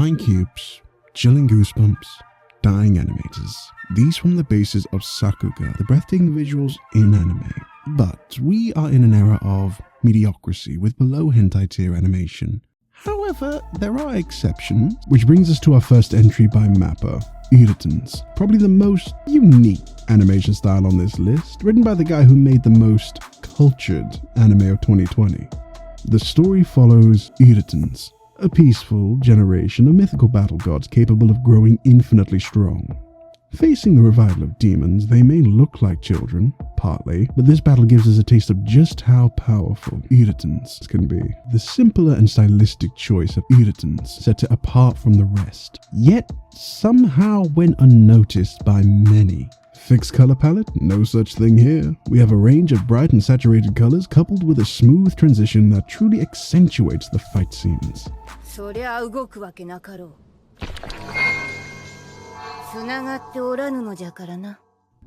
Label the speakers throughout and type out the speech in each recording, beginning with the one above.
Speaker 1: flying cubes, chilling goosebumps, dying animators. These form the basis of Sakuga, the breathtaking visuals in anime. But we are in an era of mediocrity with below hentai tier animation. However, there are exceptions, which brings us to our first entry by Mappa, Idaten's, probably the most unique animation style on this list, written by the guy who made the most cultured anime of 2020. The story follows Idaten's, a peaceful generation of mythical battle gods capable of growing infinitely strong. Facing the revival of demons, they may look like children, partly, but this battle gives us a taste of just how powerful Idaten's can be. The simpler and stylistic choice of Idaten's sets it apart from the rest, yet somehow went unnoticed by many. Fixed color palette? No such thing here. We have a range of bright and saturated colors coupled with a smooth transition that truly accentuates the fight scenes.
Speaker 2: そりゃ動くわけなかろう。繋がっておらぬのじゃからな。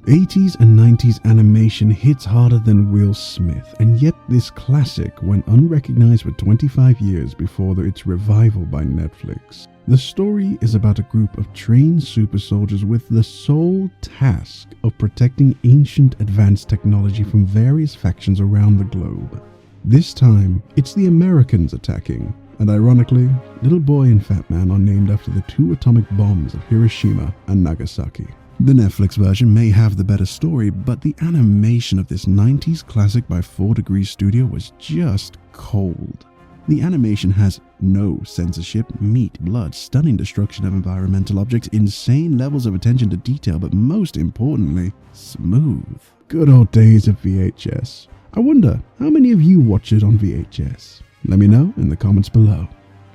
Speaker 1: 80s and 90s animation hits harder than Will Smith, and yet this classic went unrecognized for 25 years before its revival by Netflix. The story is about a group of trained super soldiers with the sole task of protecting ancient advanced technology from various factions around the globe. This time, it's the Americans attacking, and ironically, Little Boy and Fat Man are named after the two atomic bombs of Hiroshima and Nagasaki. The Netflix version may have the better story, but the animation of this 90s classic by 4 Degrees Studio was just cold. The animation has no censorship, meat, blood, stunning destruction of environmental objects, insane levels of attention to detail, but most importantly, smooth. Good old days of VHS. I wonder, how many of you watch it on VHS? Let me know in the comments below.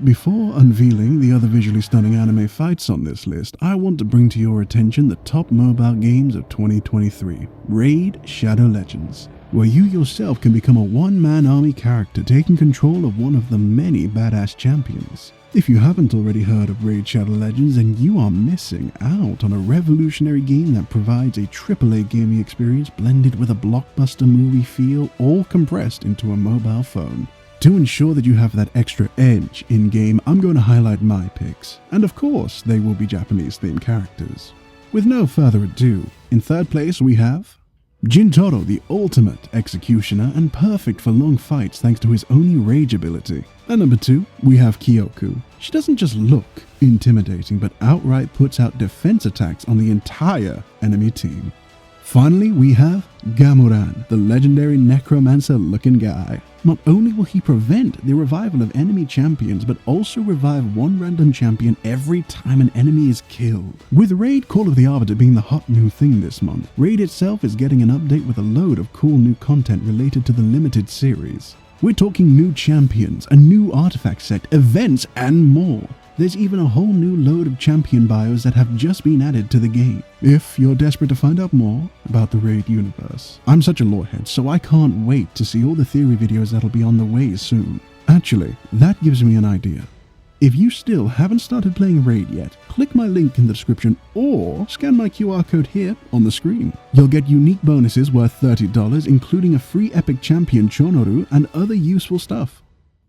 Speaker 1: Before unveiling the other visually stunning anime fights on this list, I want to bring to your attention the top mobile games of 2023, Raid Shadow Legends, where you yourself can become a one-man army character taking control of one of the many badass champions. If you haven't already heard of Raid Shadow Legends, then you are missing out on a revolutionary game that provides a AAA gaming experience blended with a blockbuster movie feel, all compressed into a mobile phone. To ensure that you have that extra edge in-game, I'm going to highlight my picks, and of course, they will be Japanese-themed characters. With no further ado, in third place we have Gyutaro, the ultimate executioner and perfect for long fights thanks to his Oni Rage ability. At number 2, we have Kyoku. She doesn't just look intimidating, but outright puts out defense attacks on the entire enemy team. Finally, we have Gamuran, the legendary necromancer-looking guy. Not only will he prevent the revival of enemy champions, but also revive one random champion every time an enemy is killed. With Raid Call of the Arbiter being the hot new thing this month, Raid itself is getting an update with a load of cool new content related to the limited series. We're talking new champions, a new artifact set, events, and more. There's even a whole new load of champion bios that have just been added to the game. If you're desperate to find out more about the Raid universe, I'm such a lorehead, so I can't wait to see all the theory videos that'll be on the way soon. Actually, that gives me an idea. If you still haven't started playing Raid yet, click my link in the description or scan my QR code here on the screen. You'll get unique bonuses worth $30, including a free epic champion Chonoru and other useful stuff.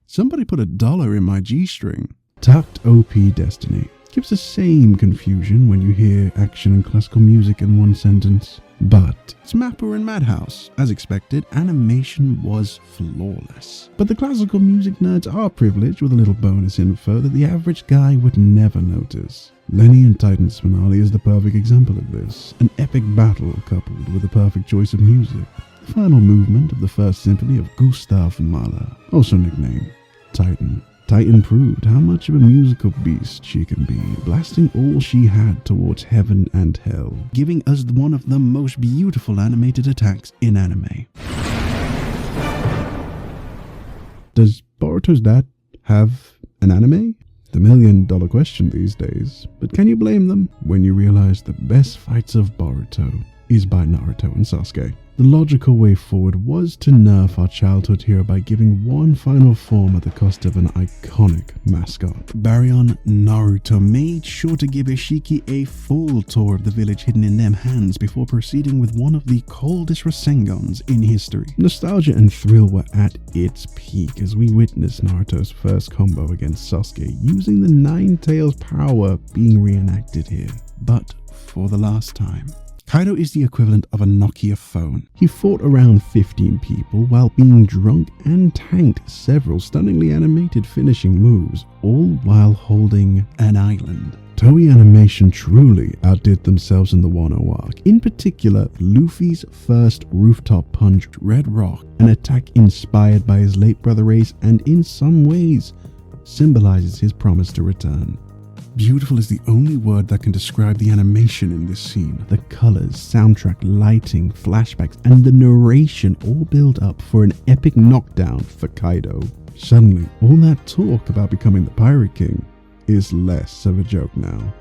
Speaker 1: Somebody put $1 in my G-string. Takt OP Destiny gives the same confusion when you hear action and classical music in one sentence. But it's Mappa and Madhouse. As expected, animation was flawless. But the classical music nerds are privileged with a little bonus info that the average guy would never notice. Lenny and Titan's finale is the perfect example of this. An epic battle coupled with a perfect choice of music. The final movement of the first symphony of Gustav Mahler, also nicknamed Titan. Titan proved how much of a musical beast she can be, blasting all she had towards heaven and hell, giving us one of the most beautiful animated attacks in anime. Does Boruto's dad have an anime? The $1,000,000 question these days, but can you blame them when you realize the best fights of Boruto is by Naruto and Sasuke. The logical way forward was to nerf our childhood hero by giving one final form at the cost of an iconic mascot. Baryon Naruto made sure to give Ishiki a full tour of the village hidden in them hands before proceeding with one of the coldest Rasengans in history. Nostalgia and thrill were at its peak as we witnessed Naruto's first combo against Sasuke using the Nine Tails power being reenacted here. But for the last time. Kaido is the equivalent of a Nokia phone. He fought around 15 people while being drunk and tanked several stunningly animated finishing moves, all while holding an island. Toei Animation truly outdid themselves in the Wano arc. In particular, Luffy's first rooftop punch, Red Roc, an attack inspired by his late brother Ace and in some ways symbolizes his promise to return. Beautiful is the only word that can describe the animation in this scene. The colors, soundtrack, lighting, flashbacks, and the narration all build up for an epic knockdown for Kaido. Suddenly, all that talk about becoming the Pirate King is less of a joke now.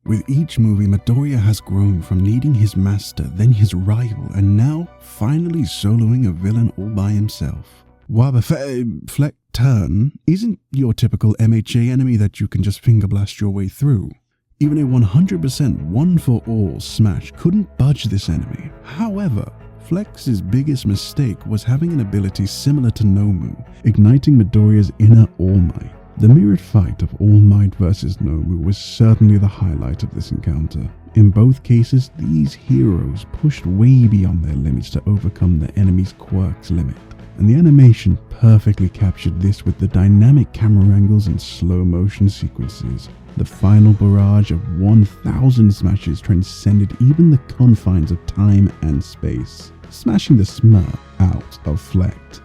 Speaker 1: With each movie, Midoriya has grown from needing his master, then his rival, and now finally soloing a villain all by himself. Flekt turn isn't your typical MHA enemy that you can just finger blast your way through. Even a 100% one-for-all smash couldn't budge this enemy. However, Flekt's biggest mistake was having an ability similar to Nomu, igniting Midoriya's inner All Might. The mirrored fight of All Might versus Nomu was certainly the highlight of this encounter. In both cases, these heroes pushed way beyond their limits to overcome the enemy's quirk's limit. And the animation perfectly captured this with the dynamic camera angles and slow motion sequences. The final barrage of 1,000 smashes transcended even the confines of time and space, smashing the smirk out of Flekt.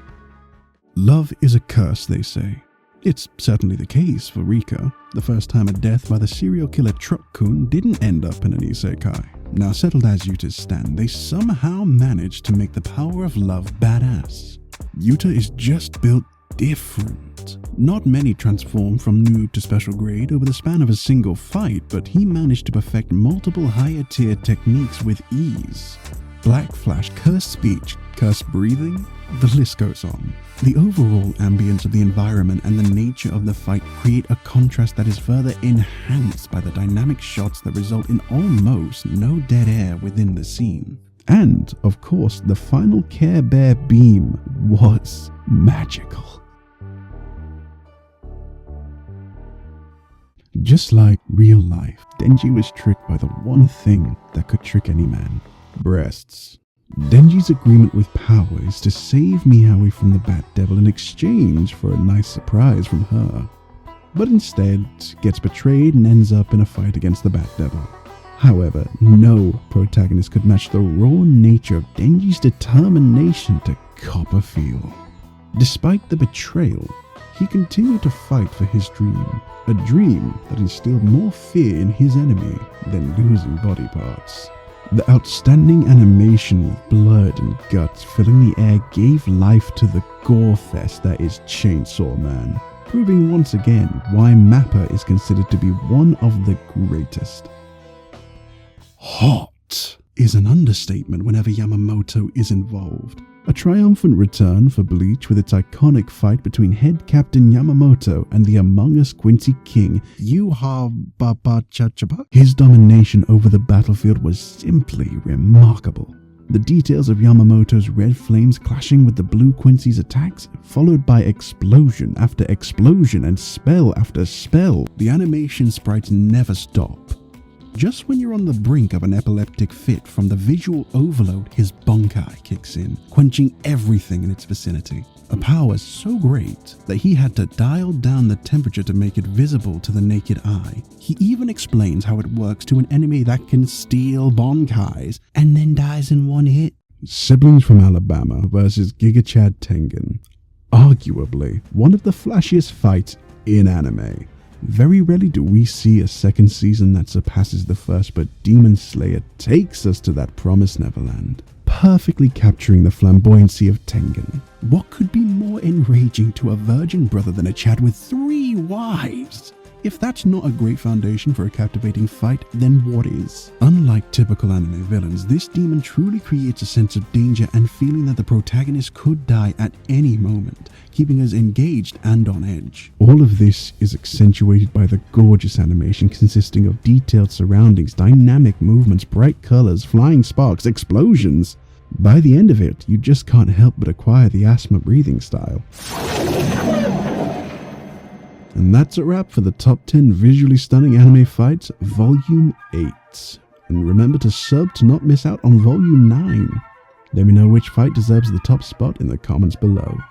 Speaker 1: Love is a curse, they say. It's certainly the case for Rika. The first time a death by the serial killer Truck-kun didn't end up in an isekai. Now settled as Yuta's stand, they somehow managed to make the power of love badass. Yuta is just built different. Not many transform from noob to special grade over the span of a single fight, but he managed to perfect multiple higher tier techniques with ease. Black Flash, cursed speech, cursed breathing, the list goes on. The overall ambience of the environment and the nature of the fight create a contrast that is further enhanced by the dynamic shots that result in almost no dead air within the scene. And, of course, the final Care Bear beam was magical. Just like real life, Denji was tricked by the one thing that could trick any man: breasts. Denji's agreement with power is to save Miyawi from the Bat Devil in exchange for a nice surprise from her, but instead gets betrayed and ends up in a fight against the Bat Devil. However, no protagonist could match the raw nature of Denji's determination to cop a feel. Despite the betrayal, he continued to fight for his dream, a dream that instilled more fear in his enemy than losing body parts. The outstanding animation with blood and guts filling the air gave life to the gore fest that is Chainsaw Man, proving once again why Mappa is considered to be one of the greatest. Hot is an understatement whenever Yamamoto is involved. A triumphant return for Bleach with its iconic fight between head captain Yamamoto and the Among Us Quincy king Ywach. His domination over the battlefield was simply remarkable. The details of Yamamoto's red flames clashing with the blue Quincy's attacks, followed by explosion after explosion and spell after spell. The animation sprites never stop. Just when you're on the brink of an epileptic fit from the visual overload, his Bankai kicks in, quenching everything in its vicinity. A power so great that he had to dial down the temperature to make it visible to the naked eye. He even explains how it works to an enemy that can steal Bankais and then dies in one hit. Siblings from Alabama versus Giga Chad Tengen. Arguably one of the flashiest fights in anime. Very rarely do we see a second season that surpasses the first, but Demon Slayer takes us to that promised Neverland, perfectly capturing the flamboyancy of Tengen. What could be more enraging to a virgin brother than a Chad with 3 wives? If that's not a great foundation for a captivating fight, then what is? Unlike typical anime villains, this demon truly creates a sense of danger and feeling that the protagonist could die at any moment, keeping us engaged and on edge. All of this is accentuated by the gorgeous animation consisting of detailed surroundings, dynamic movements, bright colors, flying sparks, explosions. By the end of it, you just can't help but acquire the asthma breathing style. And that's a wrap for the top 10 visually stunning anime fights, Volume 8. And remember to sub to not miss out on Volume 9. Let me know which fight deserves the top spot in the comments below.